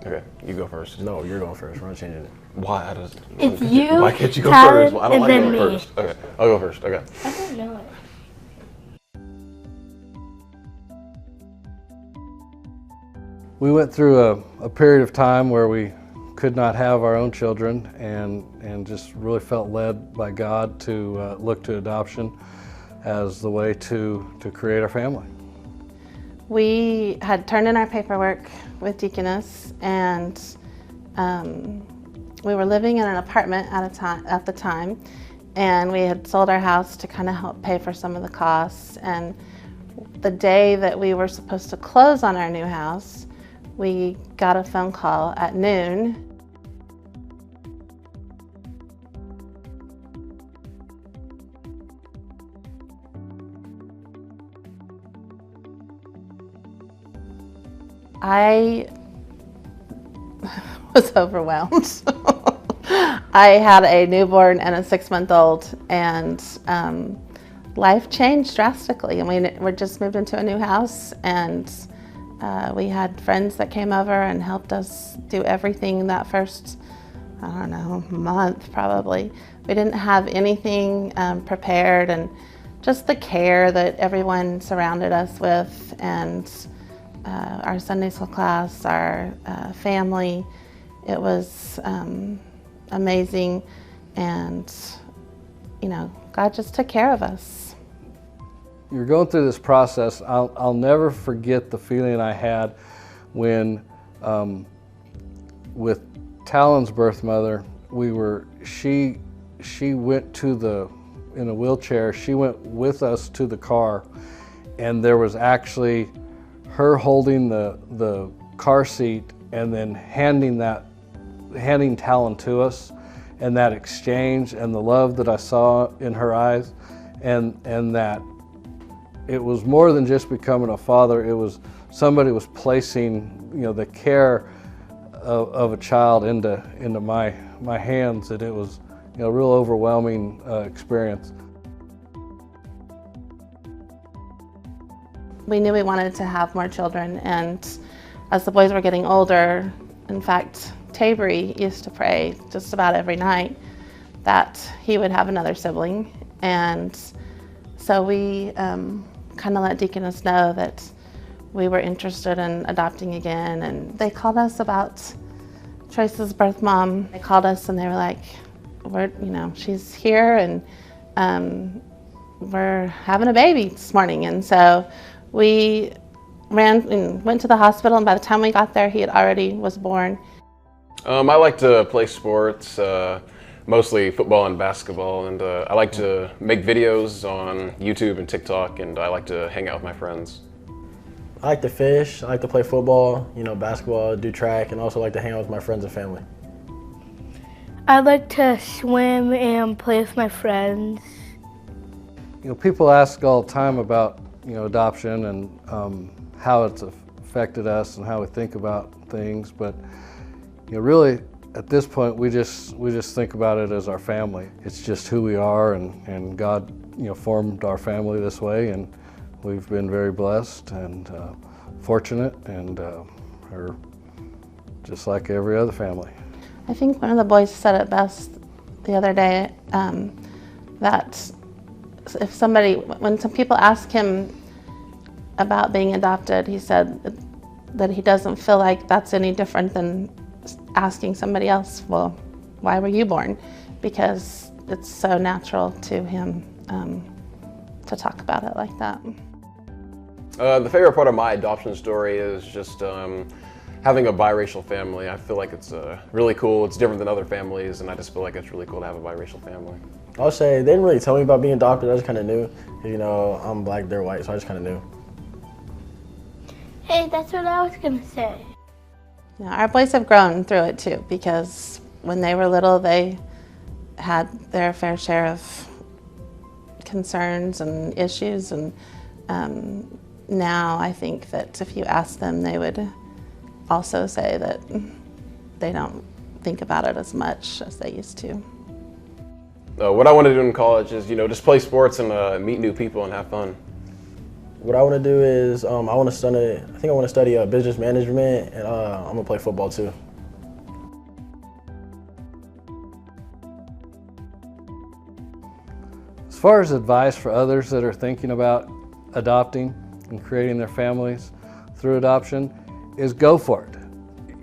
Okay, you go first. No, you're going first. We're not changing it. Why? It's you, Why can't you go Tyler, first? Well, I don't like and then going me. first. Okay, I'll go first. Okay. I don't know it. We went through a period of time where we could not have our own children and just really felt led by God to look to adoption as the way to create our family. We had turned in our paperwork with Deaconess, and we were living in an apartment at the time, and we had sold our house to kind of help pay for some of the costs. And the day that we were supposed to close on our new house, we got a phone call at noon. I was overwhelmed. I had a newborn and a 6-month-old, and life changed drastically. And we just moved into a new house, and we had friends that came over and helped us do everything that first, I don't know, month probably. We didn't have anything prepared, and just the care that everyone surrounded us with, and our Sunday school class, our family. It was amazing, and you know, God just took care of us. You're going through this process. I'll never forget the feeling I had when, with Talon's birth mother, she went in a wheelchair. She went with us to the car, and there was actually her holding the car seat and then handing Talon to us, and that exchange and the love that I saw in her eyes, and that it was more than just becoming a father. It was somebody was placing, you know, the care of a child into my hands, and it was, you know, a real overwhelming experience. We knew we wanted to have more children, and as the boys were getting older, in fact, Tabery used to pray just about every night that he would have another sibling. And so we kind of let Deaconess know that we were interested in adopting again, and they called us about Trace's birth mom. They called us and they were like, she's here, and we're having a baby this morning. And so we ran and went to the hospital, and by the time we got there, he already was born. I like to play sports, mostly football and basketball, and I like to make videos on YouTube and TikTok, and I like to hang out with my friends. I like to fish, I like to play football, basketball, do track, and also like to hang out with my friends and family. I like to swim and play with my friends. People ask all the time about adoption and how it's affected us and how we think about things, but really at this point we just think about it as our family. It's just who we are, and God formed our family this way, and we've been very blessed and fortunate, and are just like every other family. I think one of the boys said it best the other day, that when some people ask him about being adopted, he said that he doesn't feel like that's any different than asking somebody else, well, why were you born? Because it's so natural to him to talk about it like that. The favorite part of my adoption story is just having a biracial family. I feel like it's really cool. It's different than other families, and I just feel like it's really cool to have a biracial family. I'll say they didn't really tell me about being adopted. I just kind of knew. I'm black, they're white, so I just kind of knew. Hey, that's what I was gonna say. Yeah, our boys have grown through it too, because when they were little, they had their fair share of concerns and issues, and now I think that if you ask them, they would also say that they don't think about it as much as they used to. What I want to do in college is, just play sports and meet new people and have fun. What I want to do is I want to study. I think I want to study business management, and I'm gonna play football too. As far as advice for others that are thinking about adopting and creating their families through adoption, is go for it.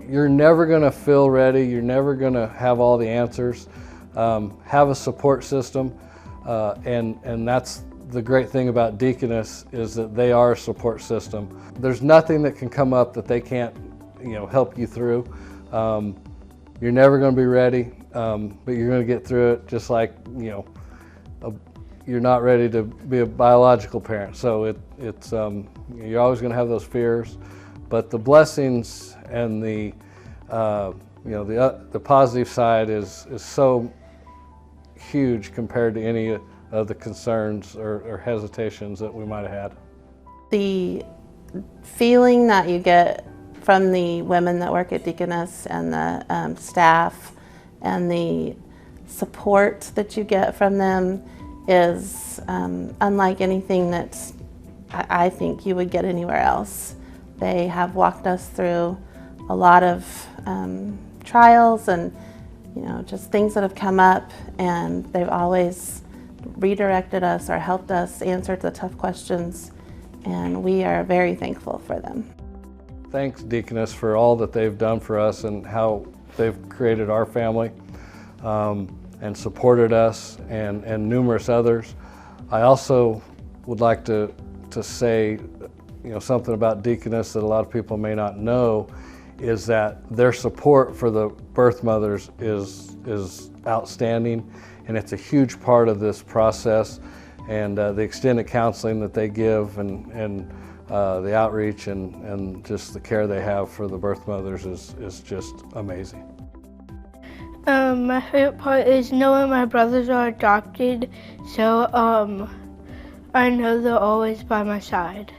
You're never going to feel ready. You're never going to have all the answers. Have a support system, and that's the great thing about Deaconess, is that they are a support system. There's nothing that can come up that they can't, help you through. You're never going to be ready, but you're going to get through it, just like you're not ready to be a biological parent. So you're always going to have those fears, but the blessings and the positive side is so huge compared to any of the concerns or hesitations that we might have had. The feeling that you get from the women that work at Deaconess and the staff, and the support that you get from them is unlike anything that I think you would get anywhere else. They have walked us through a lot of trials and just things that have come up, and they've always redirected us or helped us answer the tough questions, and we are very thankful for them. Thanks, Deaconess, for all that they've done for us and how they've created our family and supported us and numerous others. I also would like to say something about Deaconess that a lot of people may not know, is that their support for the birth mothers is outstanding, and it's a huge part of this process. And the extended counseling that they give, and the outreach and just the care they have for the birth mothers is just amazing. My favorite part is knowing my brothers are adopted, so I know they're always by my side.